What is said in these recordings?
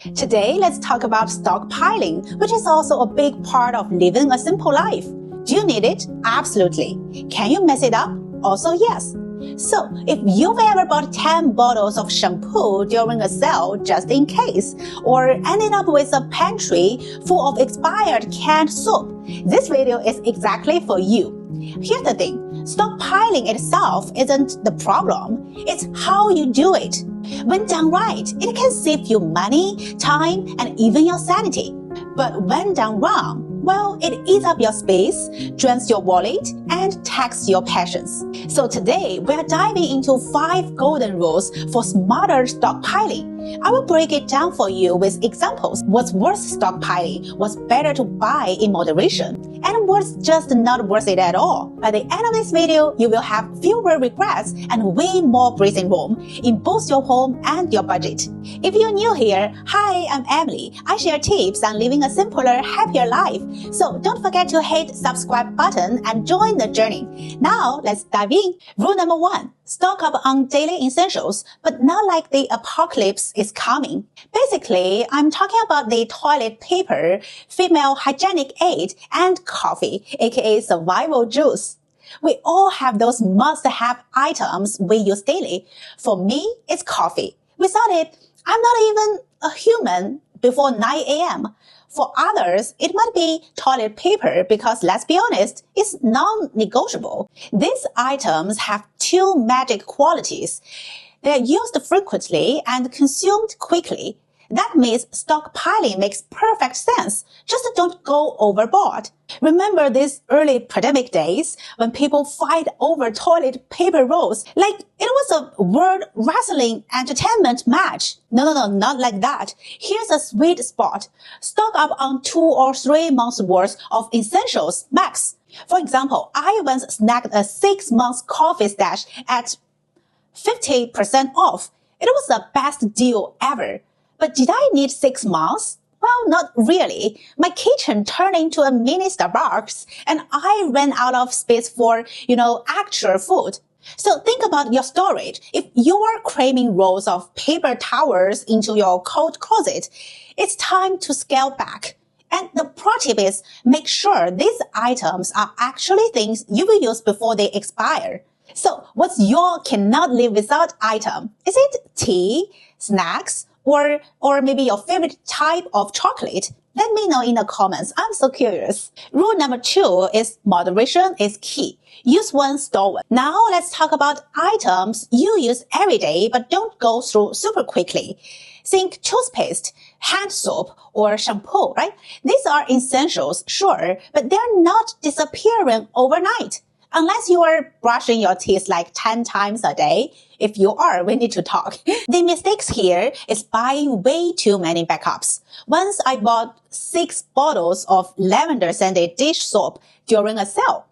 Today, let's talk about stockpiling, which is also a big part of living a simple life. Do you need it? Absolutely. Can you mess it up? Also, yes. So, if you've ever bought 10 bottles of shampoo during a sale just in case, or ended up with a pantry full of expired canned soap, this video is exactly for you. Here's the thing, stockpiling itself isn't the problem, it's how you do it. When done right, it can save you money, time, and even your sanity. But when done wrong, well, it eats up your space, drains your wallet, and taxes your passions. So today, we're diving into 5 golden rules for smarter stockpiling. I will break it down for you with examples. What's worth stockpiling, what's better to buy in moderation, and what's just not worth it at all. By the end of this video, you will have fewer regrets and way more breathing room in both your home and your budget. If you're new here, hi, I'm Emily. I share tips on living a simpler, happier life. So don't forget to hit subscribe button and join the journey. Now let's dive in. Rule number 1. Stock up on daily essentials, but not like the apocalypse is coming. Basically, I'm talking about the toilet paper, female hygienic aid, and coffee, aka survival juice. We all have those must-have items we use daily. For me, it's coffee. Without it, I'm not even a human before 9 a.m. For others, it might be toilet paper because, let's be honest, it's non-negotiable. These items have 2 magic qualities. They're used frequently and consumed quickly. That means stockpiling makes perfect sense. Just don't go overboard. Remember these early pandemic days when people fight over toilet paper rolls like it was a world wrestling entertainment match? No, not like that. Here's a sweet spot. Stock up on 2 or 3 months worth of essentials max. For example, I once snagged a 6-month coffee stash at 50% off. It was the best deal ever. But did I need 6 months? Well, not really. My kitchen turned into a mini Starbucks and I ran out of space for, actual food. So think about your storage. If you are cramming rolls of paper towels into your coat closet, it's time to scale back. And the pro tip is make sure these items are actually things you will use before they expire. So what's your cannot live without item? Is it tea, snacks, or maybe your favorite type of chocolate? Let me know in the comments. I'm so curious. Rule number 2 is moderation is key. Use one, store one. Now let's talk about items you use every day but don't go through super quickly. Think toothpaste, hand soap, or shampoo, right? These are essentials, sure, but they're not disappearing overnight. Unless you are brushing your teeth like 10 times a day. If you are, we need to talk. The mistakes here is buying way too many backups. Once I bought 6 bottles of lavender scented dish soap during a sale.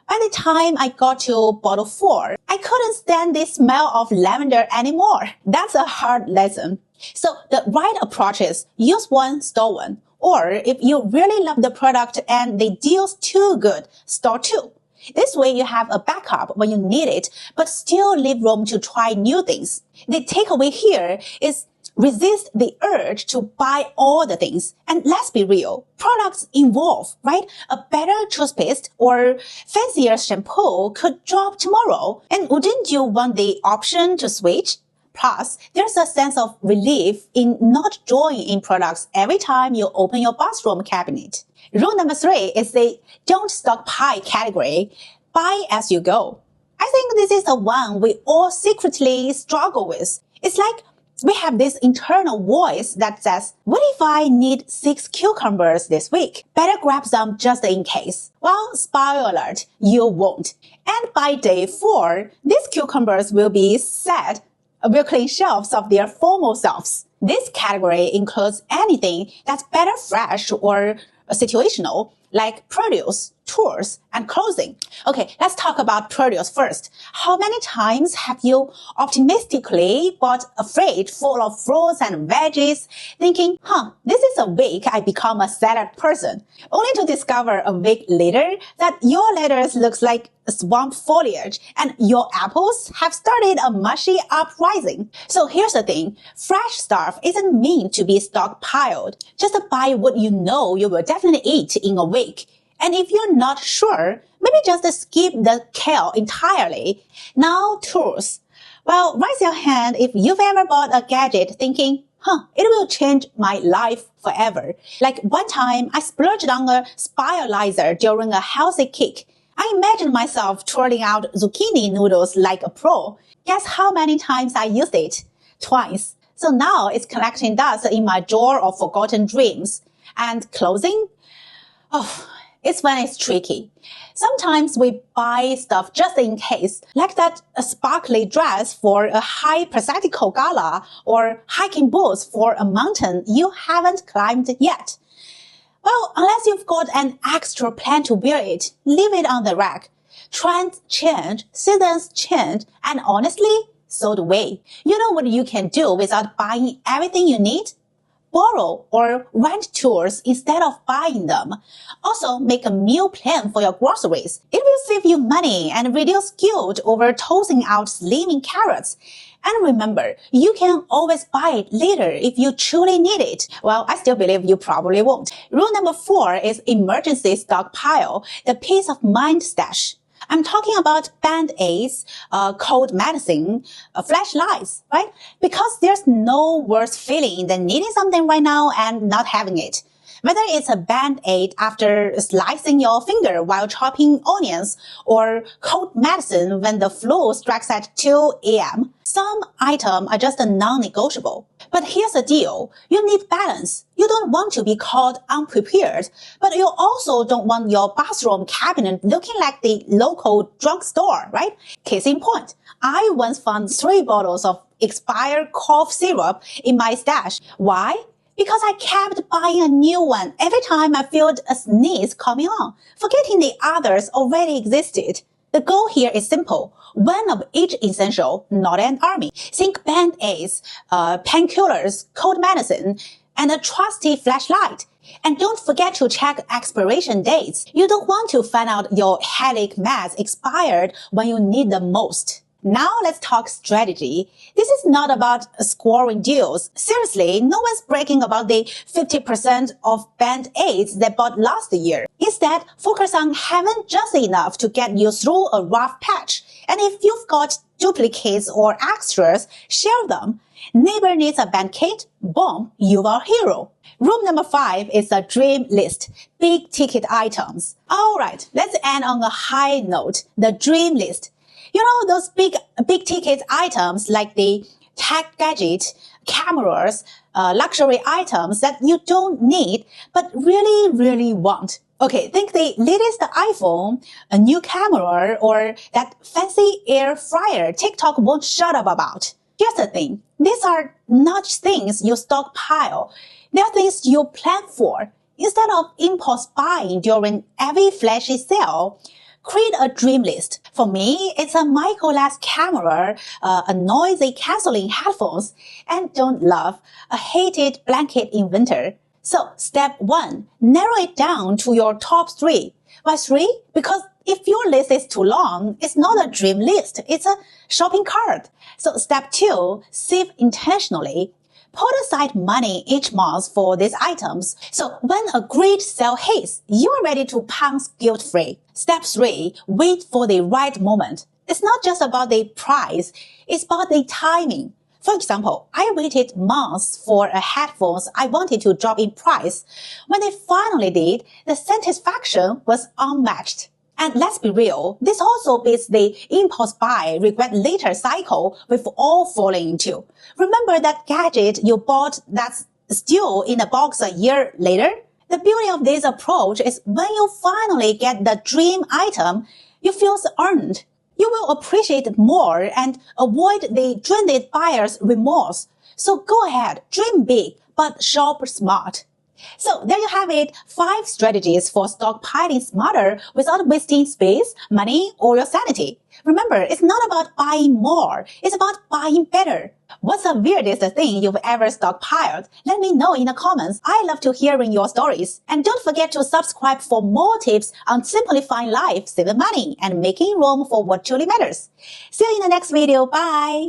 By the time I got to bottle 4, I couldn't stand the smell of lavender anymore. That's a hard lesson. So the right approach is use one, store one. Or if you really love the product and the deal's too good, store 2. This way you have a backup when you need it, but still leave room to try new things. The takeaway here is resist the urge to buy all the things. And let's be real, products evolve, right? A better toothpaste or fancier shampoo could drop tomorrow. And wouldn't you want the option to switch? Plus, there's a sense of relief in not drawing in products every time you open your bathroom cabinet. Rule number 3 is the don't stockpile category. Buy as you go. I think this is the one we all secretly struggle with. It's like we have this internal voice that says, what if I need 6 cucumbers this week? Better grab some just in case. Well, spoiler alert, you won't. And by day 4, these cucumbers will clean shelves of their former selves. This category includes anything that's better fresh or situational, like produce, tools, and clothing. Okay, let's talk about produce first. How many times have you optimistically bought a fridge full of fruits and veggies, thinking, this is a week I become a salad person, only to discover a week later that your lettuce looks like swamp foliage and your apples have started a mushy uprising. So here's the thing, fresh stuff isn't meant to be stockpiled. Just buy what you know you will definitely eat in a week. And if you're not sure, maybe just skip the kale entirely. Now, tools. Well, raise your hand if you've ever bought a gadget thinking, it will change my life forever. Like one time, I splurged on a spiralizer during a healthy kick. I imagined myself twirling out zucchini noodles like a pro. Guess how many times I used it? Twice. So now it's collecting dust in my drawer of forgotten dreams. And clothing? It's when it's tricky. Sometimes we buy stuff just in case, like that sparkly dress for a hypothetical gala or hiking boots for a mountain you haven't climbed yet. Well, unless you've got an extra plan to wear it, leave it on the rack. Trends change, seasons change, and honestly, so do we. You know what you can do without buying everything you need? Borrow or rent tools instead of buying them. Also, make a meal plan for your groceries. It will save you money and reduce guilt over tossing out slimming carrots. And remember, you can always buy it later if you truly need it. Well, I still believe you probably won't. Rule number 4 is emergency stockpile, the peace of mind stash. I'm talking about band-aids, cold medicine, flashlights, right? Because there's no worse feeling than needing something right now and not having it. Whether it's a band-aid after slicing your finger while chopping onions or cold medicine when the flu strikes at 2 a.m., some items are just non-negotiable. But here's the deal. You need balance. You don't want to be caught unprepared, but you also don't want your bathroom cabinet looking like the local drugstore, right? Case in point, I once found 3 bottles of expired cough syrup in my stash. Why? Because I kept buying a new one every time I felt a sneeze coming on, forgetting the others already existed. The goal here is simple. One of each essential, not an army. Think band-aids, painkillers, cold medicine, and a trusty flashlight. And don't forget to check expiration dates. You don't want to find out your headache meds expired when you need them most. Now let's talk strategy. This is not about scoring deals. Seriously, no one's bragging about the 50% of band-aids they bought last year. Instead, focus on having just enough to get you through a rough patch. And if you've got duplicates or extras, share them. Neighbor needs a band kit? Boom, you are a hero. Rule number 5 is a dream list. Big ticket items. Alright, let's end on a high note. The dream list. You know, those big ticket items like the tech gadget, cameras, luxury items that you don't need, but really want. Okay, think the latest iPhone, a new camera, or that fancy air fryer TikTok won't shut up about. Here's the thing. These are not things you stockpile. They're things you plan for. Instead of impulse buying during every flashy sale, create a dream list. For me, it's a micro-lens camera, a noisy canceling headphones, and don't love, a hated blanket in winter. So step 1, narrow it down to your top 3. Why 3? Because if your list is too long, it's not a dream list. It's a shopping cart. So step 2, save intentionally. Put aside money each month for these items. So when a great sale hits, you are ready to pounce guilt-free. Step 3, wait for the right moment. It's not just about the price, it's about the timing. For example, I waited months for a headphones I wanted to drop in price. When they finally did, the satisfaction was unmatched. And let's be real, this also beats the impulse buy, regret later cycle we've all fallen into. Remember that gadget you bought that's still in a box a year later? The beauty of this approach is when you finally get the dream item, you feel earned. You will appreciate it more and avoid the stranded buyer's remorse. So go ahead, dream big, but shop smart. So there you have it, 5 strategies for stockpiling smarter without wasting space, money, or your sanity. Remember, it's not about buying more, it's about buying better. What's the weirdest thing you've ever stockpiled? Let me know in the comments. I love to hearing your stories. And don't forget to subscribe for more tips on simplifying life, saving money, and making room for what truly matters. See you in the next video. Bye!